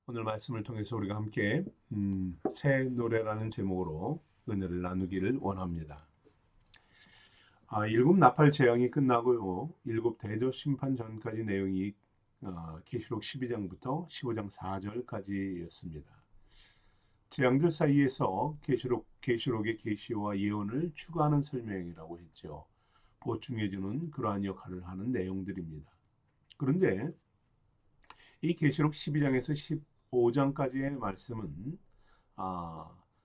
오늘 말씀을 통해서 우리가 함께 새 노래라는 제목으로 은혜를 나누기를 원합니다. 일곱 나팔 재앙이 끝나고요. 일곱 대저 심판 전까지 내용이 계시록 12장부터 15장 4절까지였습니다. 재앙들 사이에서 계시록의 계시와 예언을 추가하는 설명이라고 했죠. 보충해주는 그러한 역할을 하는 내용들입니다. 그런데 이 계시록 12장에서 15장까지의 말씀은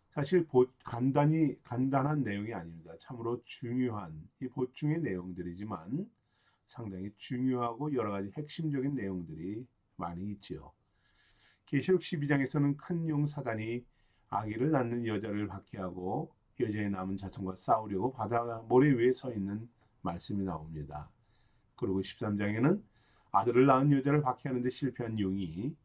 사실 간단한 내용이 아닙니다. 참으로 중요한 이 보충의 내용들이지만 상당히 중요하고 여러 가지 핵심적인 내용들이 많이 있지요. 계시록 12장에서는 큰 용 사단이 아기를 낳는 여자를 박해하고 여자의 남은 자손과 싸우려고 바다 모래 위에 서 있는 말씀이 나옵니다. 그리고 13장에는 아들을 낳은 여자를 박해하는 데 실패한 용이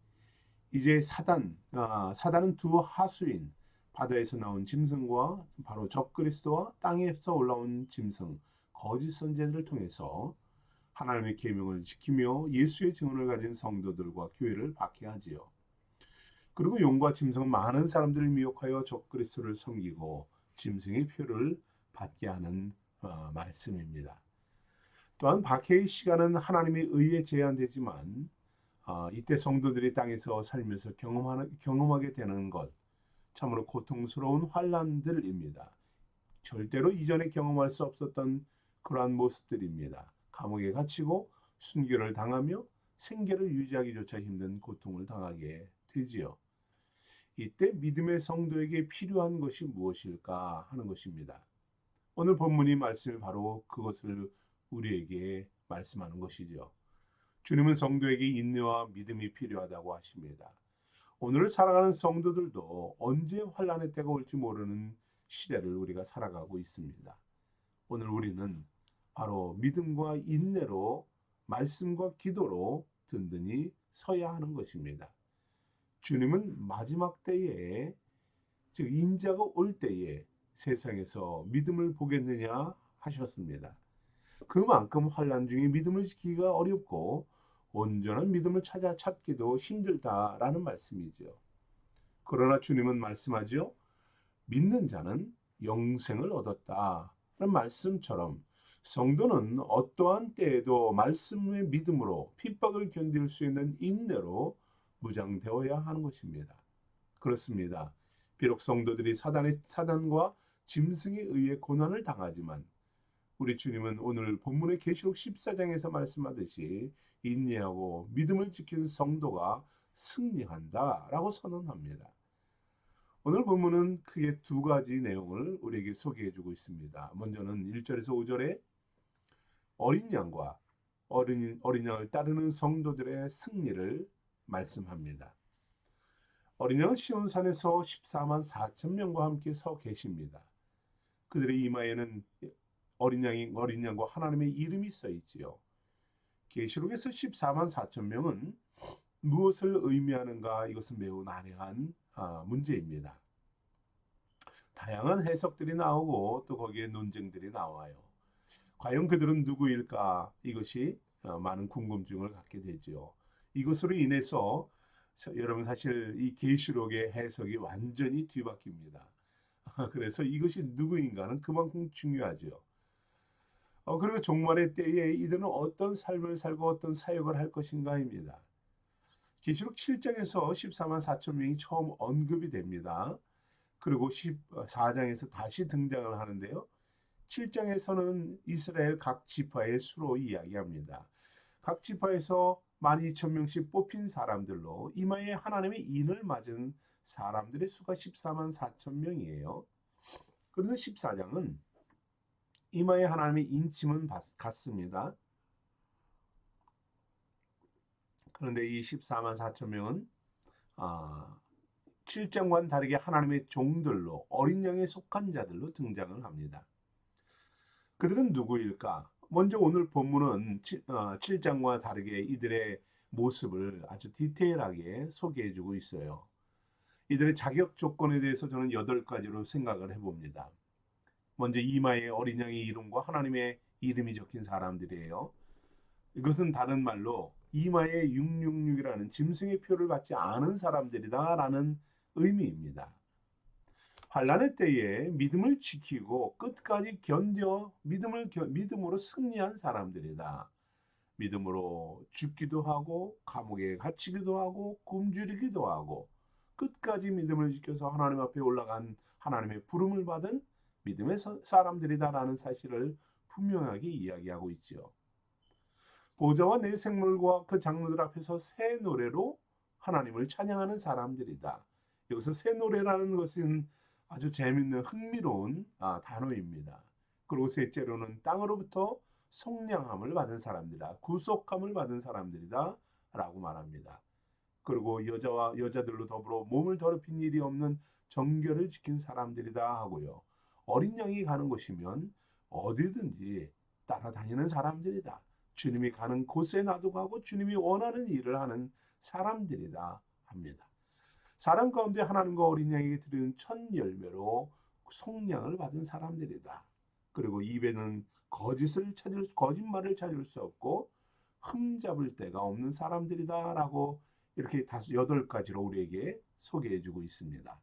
이제 사단은 두 하수인 바다에서 나온 짐승과 바로 적그리스도와 땅에서 올라온 짐승 거짓 선지자들을 통해서 하나님의 계명을 지키며 예수의 증언을 가진 성도들과 교회를 박해하지요. 그리고 용과 짐승은 많은 사람들을 미혹하여 적그리스도를 섬기고 짐승의 표를 받게 하는 말씀입니다. 또한 박해의 시간은 하나님의 의에 제한되지만 이때 성도들이 땅에서 살면서 경험하게 되는 것, 참으로 고통스러운 환란들입니다. 절대로 이전에 경험할 수 없었던 그러한 모습들입니다. 감옥에 갇히고 순교를 당하며 생계를 유지하기조차 힘든 고통을 당하게 되지요. 이때 믿음의 성도에게 필요한 것이 무엇일까 하는 것입니다. 오늘 본문이 말씀이 바로 그것을 우리에게 말씀하는 것이죠. 주님은 성도에게 인내와 믿음이 필요하다고 하십니다. 오늘 살아가는 성도들도 언제 환란의 때가 올지 모르는 시대를 우리가 살아가고 있습니다. 오늘 우리는 바로 믿음과 인내로 말씀과 기도로 든든히 서야 하는 것입니다. 주님은 마지막 때에 즉 인자가 올 때에 세상에서 믿음을 보겠느냐 하셨습니다. 그만큼 환란 중에 믿음을 지키기가 어렵고 온전한 믿음을 찾기도 힘들다라는 말씀이죠. 그러나 주님은 말씀하죠. 믿는 자는 영생을 얻었다는 말씀처럼 성도는 어떠한 때에도 말씀의 믿음으로 핍박을 견딜 수 있는 인내로 무장되어야 하는 것입니다. 그렇습니다. 비록 성도들이 사단과 짐승에 의해 고난을 당하지만 우리 주님은 오늘 본문의 계시록 14장에서 말씀하듯이 인내하고 믿음을 지키는 성도가 승리한다라고 선언합니다. 오늘 본문은 크게 두 가지 내용을 우리에게 소개해 주고 있습니다. 먼저는 1절에서 5절에 어린 양과 어린 양을 따르는 성도들의 승리를 말씀합니다. 어린 양은 시온산에서 14만 4천 명과 함께 서 계십니다. 그들의 이마에는 어린 양과 하나님의 이름이 써 있지요. 계시록에서 14만 4천 명은 무엇을 의미하는가? 이것은 매우 난해한 문제입니다. 다양한 해석들이 나오고 또 거기에 논쟁들이 나와요. 과연 그들은 누구일까? 이것이 많은 궁금증을 갖게 되지요. 이것으로 인해서 여러분 사실 이 계시록의 해석이 완전히 뒤바뀝니다. 그래서 이것이 누구인가는 그만큼 중요하죠. 그리고 종말의 때에 이들은 어떤 삶을 살고 어떤 사역을 할 것인가입니다. 계시록 7장에서 14만 4천 명이 처음 언급이 됩니다. 그리고 14장에서 다시 등장을 하는데요. 7장에서는 이스라엘 각 지파의 수로 이야기합니다. 각 지파에서 12,000명씩 뽑힌 사람들로 이마에 하나님의 인을 맞은 사람들의 수가 14만 4천 명이에요. 그런데 14장은 이마에 하나님의 인침은 같습니다. 그런데 이 14만 4천 명은 7장과는 다르게 하나님의 종들로 어린 양에 속한 자들로 등장을 합니다. 그들은 누구일까? 먼저 오늘 본문은 7장과 다르게 이들의 모습을 아주 디테일하게 소개해주고 있어요. 이들의 자격 조건에 대해서 저는 8가지로 생각을 해봅니다. 먼저 이마에 어린 양의 이름과 하나님의 이름이 적힌 사람들이에요. 이것은 다른 말로 이마에 666이라는 짐승의 표를 받지 않은 사람들이다라는 의미입니다. 환난의 때에 믿음을 지키고 끝까지 견뎌 믿음으로 승리한 사람들이다. 믿음으로 죽기도 하고 감옥에 갇히기도 하고 굶주리기도 하고 끝까지 믿음을 지켜서 하나님 앞에 올라간 하나님의 부름을 받은 믿음의 사람들이다라는 사실을 분명하게 이야기하고 있지요. 보좌와 내 생물과 그 장로들 앞에서 새 노래로 하나님을 찬양하는 사람들이다. 여기서 새 노래라는 것은 아주 재밌는 흥미로운 단어입니다. 그리고 셋째로는 땅으로부터 속량함을 받은 사람들이다. 구속함을 받은 사람들이다 라고 말합니다. 그리고 여자들로 더불어 몸을 더럽힌 일이 없는 정결을 지킨 사람들이다 하고요. 어린 양이 가는 곳이면 어디든지 따라다니는 사람들이다. 주님이 가는 곳에 나도 가고 주님이 원하는 일을 하는 사람들이다 합니다. 사람 가운데 하나님과 어린 양에게 드리는 첫 열매로 속량을 받은 사람들이다. 그리고 입에는 거짓말을 찾을 수 없고 흠잡을 데가 없는 사람들이다라고 이렇게 8가지로 우리에게 소개해주고 있습니다.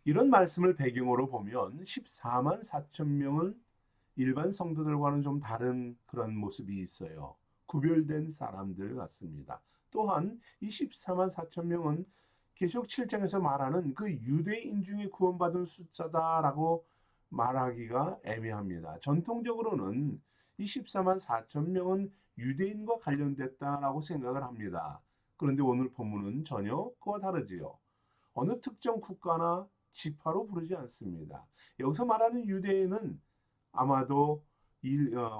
이런 말씀을 배경으로 보면 14만 4천 명은 일반 성도들과는 좀 다른 그런 모습이 있어요. 구별된 사람들 같습니다. 또한 이 14만 4천 명은 계시록 7장에서 말하는 그 유대인 중에 구원받은 숫자다라고 말하기가 애매합니다. 전통적으로는 이 14만 4천 명은 유대인과 관련됐다라고 생각을 합니다. 그런데 오늘 본문은 전혀 그와 다르지요. 어느 특정 국가나 지파로 부르지 않습니다. 여기서 말하는 유대인은 아마도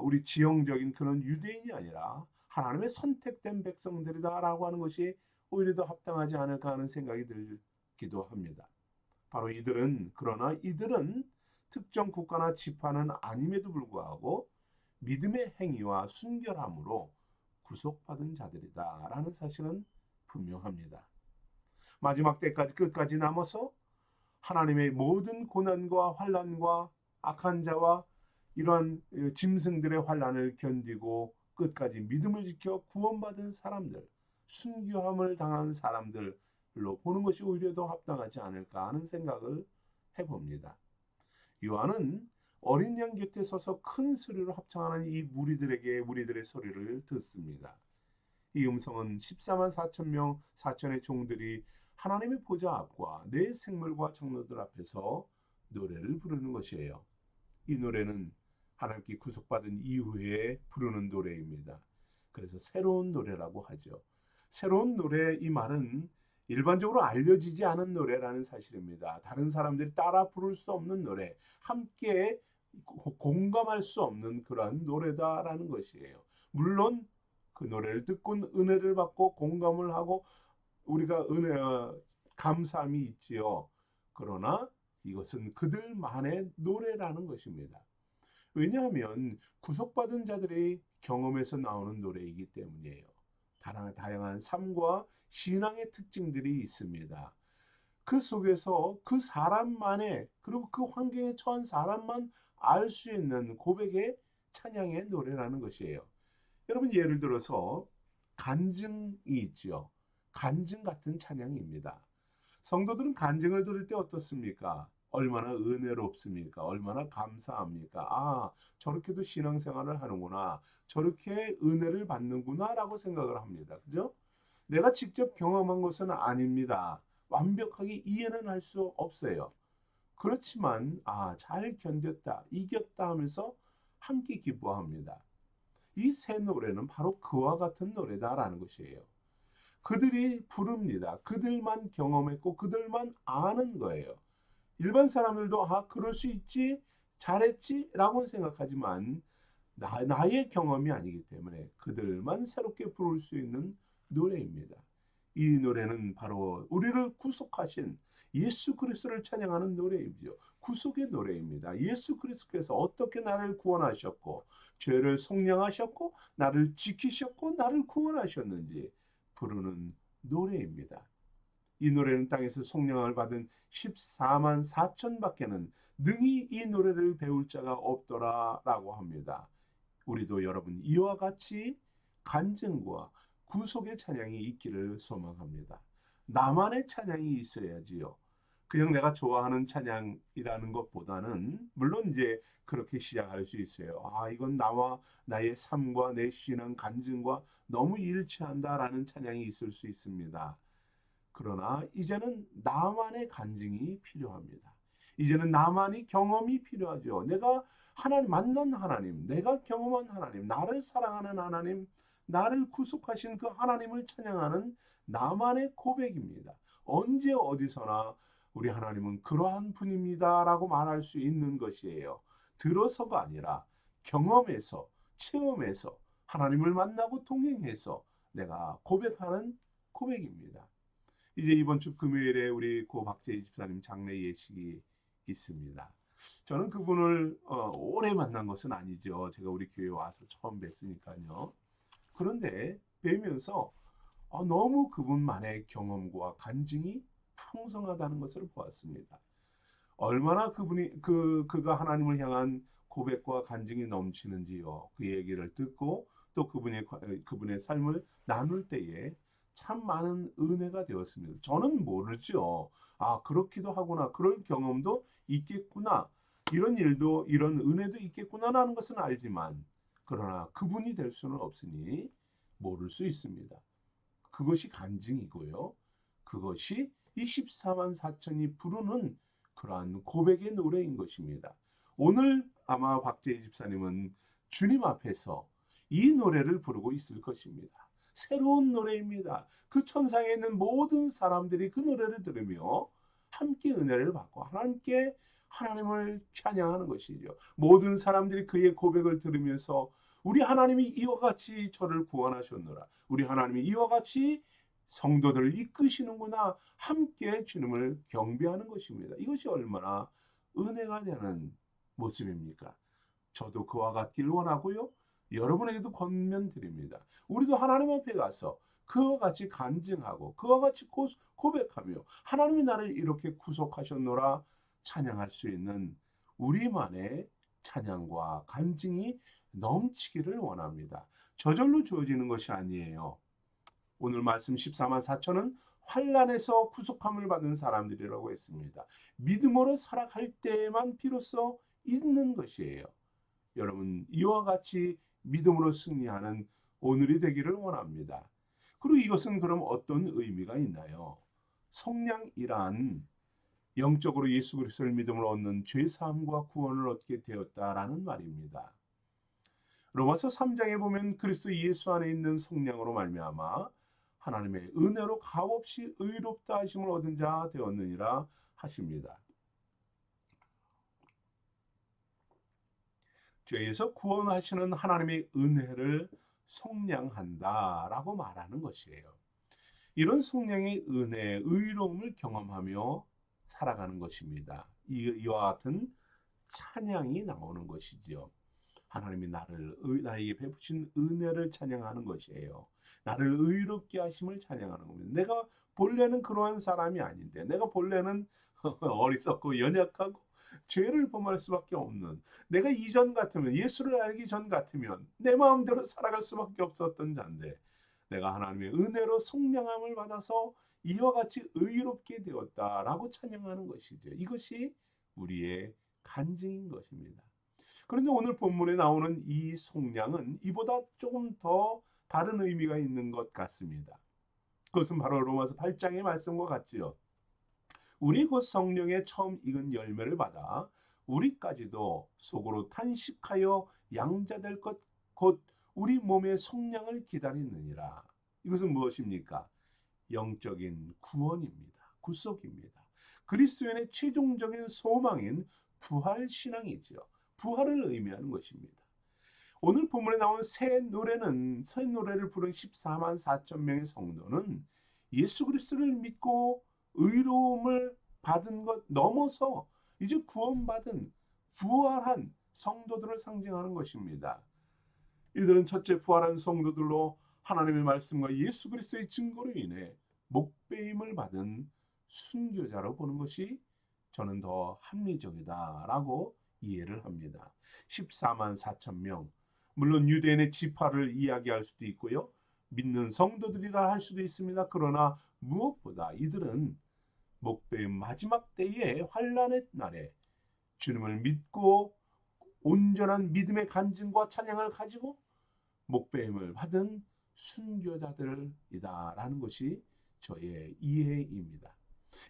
우리 지형적인 그런 유대인이 아니라 하나님의 선택된 백성들이다라고 하는 것이 오히려 더 합당하지 않을까 하는 생각이 들기도 합니다. 바로 그러나 이들은 특정 국가나 지파는 아님에도 불구하고 믿음의 행위와 순결함으로 구속받은 자들이다라는 사실은 분명합니다. 마지막 때까지 끝까지 남아서 하나님의 모든 고난과 환난과 악한 자와 이러한 짐승들의 환난을 견디고 끝까지 믿음을 지켜 구원받은 사람들, 순교함을 당한 사람들로 보는 것이 오히려 더 합당하지 않을까 하는 생각을 해봅니다. 요한은 어린 양 곁에 서서 큰 소리로 합창하는 이 무리들의 소리를 듣습니다. 이 음성은 14만 4천 명 4천의 종들이 하나님의 보좌 앞과 내 생물과 장로들 앞에서 노래를 부르는 것이에요. 이 노래는 하나님께 구속받은 이후에 부르는 노래입니다. 그래서 새로운 노래라고 하죠. 새로운 노래, 이 말은 일반적으로 알려지지 않은 노래라는 사실입니다. 다른 사람들이 따라 부를 수 없는 노래, 함께 공감할 수 없는 그런 노래다라는 것이에요. 물론 그 노래를 듣고 은혜를 받고 공감을 하고 우리가 감사함이 있지요. 그러나 이것은 그들만의 노래라는 것입니다. 왜냐하면 구속받은 자들의 경험에서 나오는 노래이기 때문이에요. 다양한 삶과 신앙의 특징들이 있습니다. 그 속에서 그 사람만의, 그리고 그 환경에 처한 사람만 알 수 있는 고백의 찬양의 노래라는 것이에요. 여러분, 예를 들어서 간증이 있죠. 간증 같은 찬양입니다. 성도들은 간증을 들을 때 어떻습니까? 얼마나 은혜롭습니까? 얼마나 감사합니까? 저렇게도 신앙생활을 하는구나. 저렇게 은혜를 받는구나 라고 생각을 합니다. 그죠? 내가 직접 경험한 것은 아닙니다. 완벽하게 이해는 할 수 없어요. 그렇지만 잘 견뎠다, 이겼다 하면서 함께 기뻐합니다. 이 새 노래는 바로 그와 같은 노래다라는 것이에요. 그들이 부릅니다. 그들만 경험했고 그들만 아는 거예요. 일반 사람들도 그럴 수 있지, 잘했지 라고 생각하지만 나의 경험이 아니기 때문에 그들만 새롭게 부를 수 있는 노래입니다. 이 노래는 바로 우리를 구속하신 예수 그리스도를 찬양하는 노래이죠. 구속의 노래입니다. 예수 그리스도께서 어떻게 나를 구원하셨고 죄를 속량하셨고 나를 지키셨고 나를 구원하셨는지 부르는 노래입니다. 이 노래는 땅에서 속량을 받은 14만 4천 밖에는 능히 이 노래를 배울 자가 없더라 라고 합니다. 우리도 여러분 이와 같이 간증과 구속의 찬양이 있기를 소망합니다. 나만의 찬양이 있어야지요. 그냥 내가 좋아하는 찬양이라는 것보다는 물론 이제 그렇게 시작할 수 있어요. 아, 이건 나와 나의 삶과 내 신앙 간증과 너무 일치한다라는 찬양이 있을 수 있습니다. 그러나 이제는 나만의 간증이 필요합니다. 이제는 나만의 경험이 필요하죠. 내가 하나님 만난 하나님, 내가 경험한 하나님, 나를 사랑하는 하나님, 나를 구속하신 그 하나님을 찬양하는 나만의 고백입니다. 언제 어디서나 우리 하나님은 그러한 분입니다라고 말할 수 있는 것이에요. 들어서가 아니라 경험해서, 체험해서, 하나님을 만나고 동행해서 내가 고백하는 고백입니다. 이제 이번 주 금요일에 우리 고 박재희 집사님 장례 예식이 있습니다. 저는 그분을 오래 만난 것은 아니죠. 제가 우리 교회 와서 처음 뵀으니까요. 그런데 뵈면서 너무 그분만의 경험과 간증이 풍성하다는 것을 보았습니다. 얼마나 그가 하나님을 향한 고백과 간증이 넘치는지요. 그 얘기를 듣고 또 그분의 삶을 나눌 때에 참 많은 은혜가 되었습니다. 저는 모르죠. 아, 그렇기도 하구나. 그럴 경험도 있겠구나. 이런 일도, 이런 은혜도 있겠구나라는 것은 알지만, 그러나 그분이 될 수는 없으니 모를 수 있습니다. 그것이 간증이고요. 그것이 24만 4천이 부르는 그러한 고백의 노래인 것입니다. 오늘 아마 박재희 집사님은 주님 앞에서 이 노래를 부르고 있을 것입니다. 새로운 노래입니다. 그 천상에 있는 모든 사람들이 그 노래를 들으며 함께 은혜를 받고 함께 하나님을 찬양하는 것이죠. 모든 사람들이 그의 고백을 들으면서 우리 하나님이 이와 같이 저를 구원하셨노라. 우리 하나님이 이와 같이 성도들을 이끄시는구나. 함께 주님을 경배하는 것입니다. 이것이 얼마나 은혜가 되는 모습입니까? 저도 그와 같길 원하고요. 여러분에게도 권면드립니다. 우리도 하나님 앞에 가서 그와 같이 간증하고 그와 같이 고백하며 하나님이 나를 이렇게 구속하셨노라 찬양할 수 있는 우리만의 찬양과 간증이 넘치기를 원합니다. 저절로 주어지는 것이 아니에요. 오늘 말씀 14만 4천은 환난에서 구속함을 받은 사람들이라고 했습니다. 믿음으로 살아갈 때에만 비로소 있는 것이에요. 여러분, 이와 같이 믿음으로 승리하는 오늘이 되기를 원합니다. 그리고 이것은 그럼 어떤 의미가 있나요? 성량이란 영적으로 예수 그리스도를 믿음으로 얻는 죄사함과 구원을 얻게 되었다라는 말입니다. 로마서 3장에 보면 그리스도 예수 안에 있는 성량으로 말미암아 하나님의 은혜로 값없이 의롭다 하심을 얻은 자 되었느니라 하십니다. 죄에서 구원하시는 하나님의 은혜를 속량한다라고 말하는 것이에요. 이런 속량의 은혜, 의로움을 경험하며 살아가는 것입니다. 이와 같은 찬양이 나오는 것이지요. 하나님이 나에게 베푸신 은혜를 찬양하는 것이에요. 나를 의롭게 하심을 찬양하는 겁니다. 내가 본래는 그러한 사람이 아닌데, 내가 본래는 어리석고 연약하고 죄를 범할 수밖에 없는, 내가 이전 같으면, 예수를 알기 전 같으면 내 마음대로 살아갈 수밖에 없었던 자인데, 내가 하나님의 은혜로 속량함을 받아서 이와 같이 의롭게 되었다라고 찬양하는 것이죠. 이것이 우리의 간증인 것입니다. 그런데 오늘 본문에 나오는 이 속량은 이보다 조금 더 다른 의미가 있는 것 같습니다. 그것은 바로 로마서 8장의 말씀과 같지요. 우리 곧 성령의 처음 익은 열매를 받아 우리까지도 속으로 탄식하여 양자될 것 곧 우리 몸의 속량을 기다리느니라. 이것은 무엇입니까? 영적인 구원입니다. 구속입니다. 그리스도인의 최종적인 소망인 부활 신앙이지요. 부활을 의미하는 것입니다. 오늘 본문에 나온 새 노래를 부른 14만 4천 명의 성도는 예수 그리스도를 믿고 의로움을 받은 것 넘어서 이제 구원받은 부활한 성도들을 상징하는 것입니다. 이들은 첫째 부활한 성도들로 하나님의 말씀과 예수 그리스도의 증거로 인해 목배임을 받은 순교자로 보는 것이 저는 더 합리적이다라고 이해를 합니다. 14만 4천 명. 물론 유대인의 지파를 이야기할 수도 있고요. 믿는 성도들이라 할 수도 있습니다. 그러나 무엇보다 이들은 목배의 마지막 때의 환란의 날에 주님을 믿고 온전한 믿음의 간증과 찬양을 가지고 목배임을 받은 순교자들이다라는 것이 저의 이해입니다.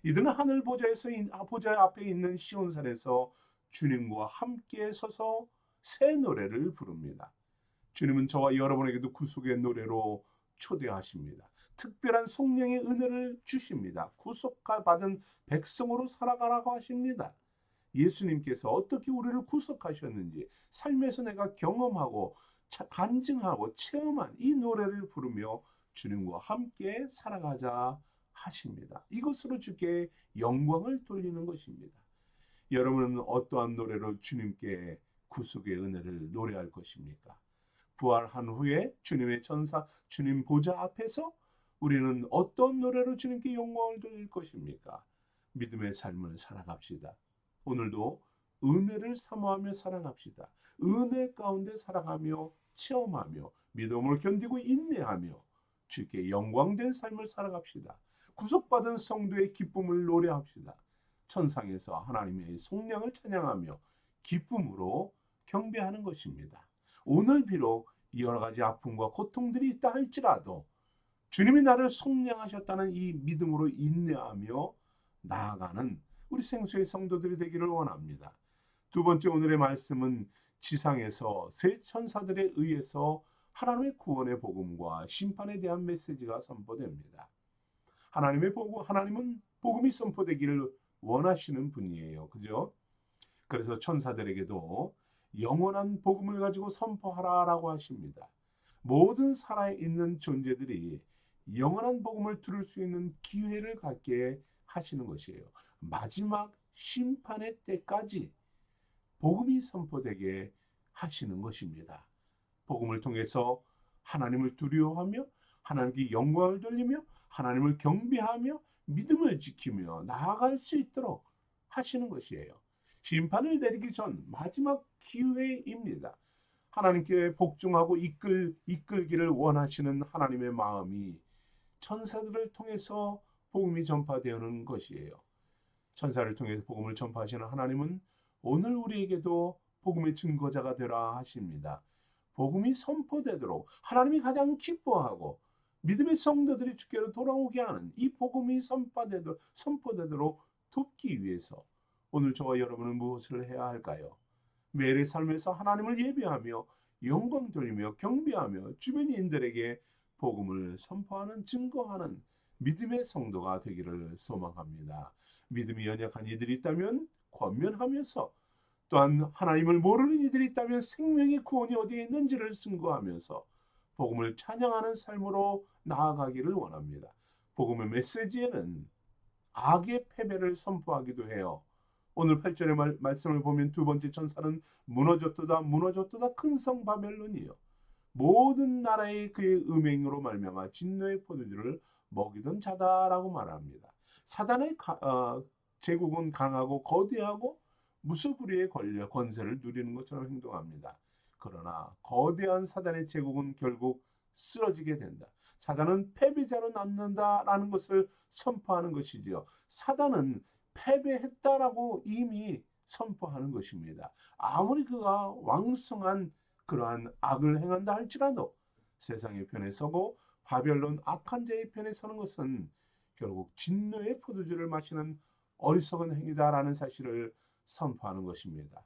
이들은 하늘 보좌 앞에 있는 시온산에서 주님과 함께 서서 새 노래를 부릅니다. 주님은 저와 여러분에게도 구속의 노래로 초대하십니다. 특별한 성령의 은혜를 주십니다. 구속받은 백성으로 살아가라고 하십니다. 예수님께서 어떻게 우리를 구속하셨는지 삶에서 내가 경험하고 간증하고 체험한 이 노래를 부르며 주님과 함께 살아가자 하십니다. 이것으로 주께 영광을 돌리는 것입니다. 여러분은 어떠한 노래로 주님께 구속의 은혜를 노래할 것입니까? 부활한 후에 주님의 천사, 주님 보좌 앞에서 우리는 어떤 노래로 주님께 영광을 돌릴 것입니까? 믿음의 삶을 살아갑시다. 오늘도 은혜를 사모하며 살아갑시다. 은혜 가운데 살아가며 체험하며 믿음을 견디고 인내하며 주께 영광된 삶을 살아갑시다. 구속받은 성도의 기쁨을 노래합시다. 천상에서 하나님의 속량을 찬양하며 기쁨으로 경배하는 것입니다. 오늘 비록 여러 가지 아픔과 고통들이 있다 할지라도 주님이 나를 속량하셨다는 이 믿음으로 인내하며 나아가는 우리 생수의 성도들이 되기를 원합니다. 두 번째 오늘의 말씀은 지상에서 새 천사들에 의해서 하나님의 구원의 복음과 심판에 대한 메시지가 선포됩니다. 하나님은 복음이 선포되기를 원하시는 분이에요. 그죠? 그래서 천사들에게도 영원한 복음을 가지고 선포하라라고 하십니다. 모든 살아있는 존재들이 영원한 복음을 들을 수 있는 기회를 갖게 하시는 것이에요. 마지막 심판의 때까지 복음이 선포되게 하시는 것입니다. 복음을 통해서 하나님을 두려워하며 하나님께 영광을 돌리며 하나님을 경배하며 믿음을 지키며 나아갈 수 있도록 하시는 것이에요. 심판을 내리기 전 마지막 기회입니다. 하나님께 복종하고 이끌기를 원하시는 하나님의 마음이 천사들을 통해서 복음이 전파되는 것이에요. 천사를 통해서 복음을 전파하시는 하나님은 오늘 우리에게도 복음의 증거자가 되라 하십니다. 복음이 선포되도록 하나님이 가장 기뻐하고 믿음의 성도들이 주께로 돌아오게 하는 이 복음이 선포되도록 돕기 위해서 오늘 저와 여러분은 무엇을 해야 할까요? 매일의 삶에서 하나님을 예배하며 영광 돌리며 경배하며 주변인들에게 복음을 선포하는 증거하는 믿음의 성도가 되기를 소망합니다. 믿음이 연약한 이들이 있다면 권면하면서 또한 하나님을 모르는 이들이 있다면 생명의 구원이 어디에 있는지를 증거하면서 복음을 찬양하는 삶으로 나아가기를 원합니다. 복음의 메시지에는 악의 패배를 선포하기도 해요. 오늘 8절의 말씀을 보면 두 번째 천사는 무너졌도다 큰 성 바벨론이요 모든 나라의 그의 음행으로 말미암아 진노의 포도주를 먹이던 자다라고 말합니다. 사단의 제국은 강하고 거대하고 무소불위의 권세를 누리는 것처럼 행동합니다. 그러나 거대한 사단의 제국은 결국 쓰러지게 된다. 사단은 패배자로 남는다라는 것을 선포하는 것이지요. 사단은 패배했다라고 이미 선포하는 것입니다. 아무리 그가 왕성한 그러한 악을 행한다 할지라도 세상의 편에 서고 바벨론 악한 자의 편에 서는 것은 결국 진노의 포도주를 마시는 어리석은 행위다라는 사실을 선포하는 것입니다.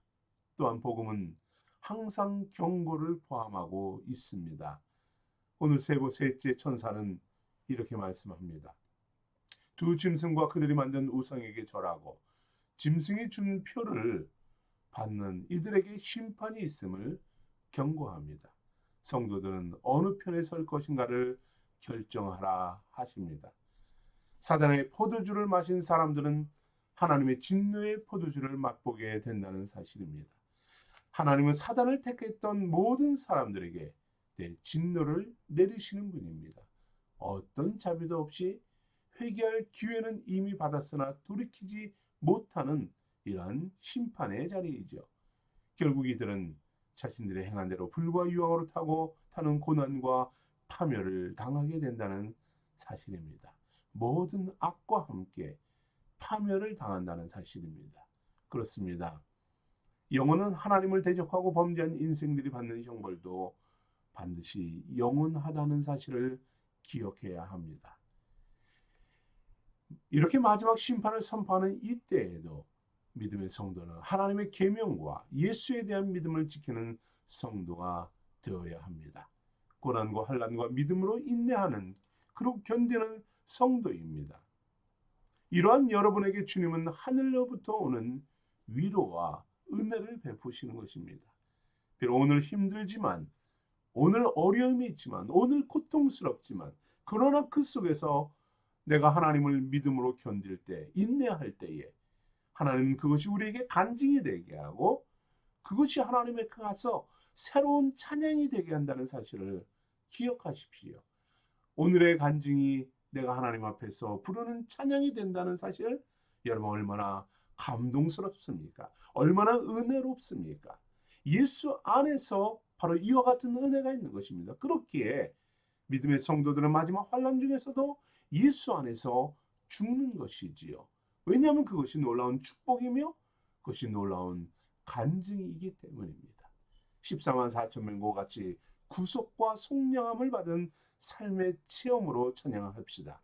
또한 복음은 항상 경고를 포함하고 있습니다. 오늘 셋째 천사는 이렇게 말씀합니다. 두 짐승과 그들이 만든 우상에게 절하고 짐승이 준 표를 받는 이들에게 심판이 있음을 경고합니다. 성도들은 어느 편에 설 것인가를 결정하라 하십니다. 사단의 포도주를 마신 사람들은 하나님의 진노의 포도주를 맛보게 된다는 사실입니다. 하나님은 사단을 택했던 모든 사람들에게 진노를 내리시는 분입니다. 어떤 자비도 없이 회개할 기회는 이미 받았으나 돌이키지 못하는 이러한 심판의 자리이죠. 결국 이들은 자신들의 행한 대로 불과 유황으로 타는 고난과 파멸을 당하게 된다는 사실입니다. 모든 악과 함께 파멸을 당한다는 사실입니다. 그렇습니다. 영혼은 하나님을 대적하고 범죄한 인생들이 받는 형벌도 반드시 영원하다는 사실을 기억해야 합니다. 이렇게 마지막 심판을 선포하는 이때에도 믿음의 성도는 하나님의 계명과 예수에 대한 믿음을 지키는 성도가 되어야 합니다. 고난과 환난과 믿음으로 인내하는 그리고 견디는 성도입니다. 이러한 여러분에게 주님은 하늘로부터 오는 위로와 은혜를 베푸시는 것입니다. 비록 오늘 힘들지만, 오늘 어려움이 있지만, 오늘 고통스럽지만, 그러나 그 속에서 내가 하나님을 믿음으로 견딜 때, 인내할 때에 하나님은 그것이 우리에게 간증이 되게 하고 그것이 하나님께 가서 새로운 찬양이 되게 한다는 사실을 기억하십시오. 오늘의 간증이 내가 하나님 앞에서 부르는 찬양이 된다는 사실, 여러분 얼마나 감동스럽습니까? 얼마나 은혜롭습니까? 예수 안에서 바로 이와 같은 은혜가 있는 것입니다. 그렇기에 믿음의 성도들은 마지막 환난 중에서도 예수 안에서 죽는 것이지요. 왜냐하면 그것이 놀라운 축복이며 그것이 놀라운 간증이기 때문입니다. 14만 4천 명과 같이 구속과 속량함을 받은 삶의 체험으로 찬양합시다.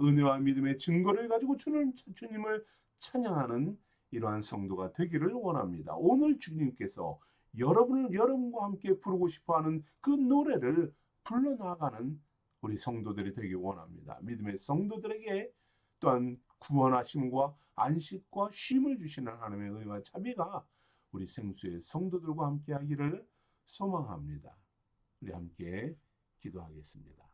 은혜와 믿음의 증거를 가지고 주님을 찬양하는 이러한 성도가 되기를 원합니다. 오늘 주님께서 여러분과 함께 부르고 싶어하는 그 노래를 불러나가는 우리 성도들이 되기 원합니다. 믿음의 성도들에게 또한 구원하심과 안식과 쉼을 주시는 하나님의 은혜와 자비가 우리 생수의 성도들과 함께 하기를 소망합니다. 우리 함께 기도하겠습니다.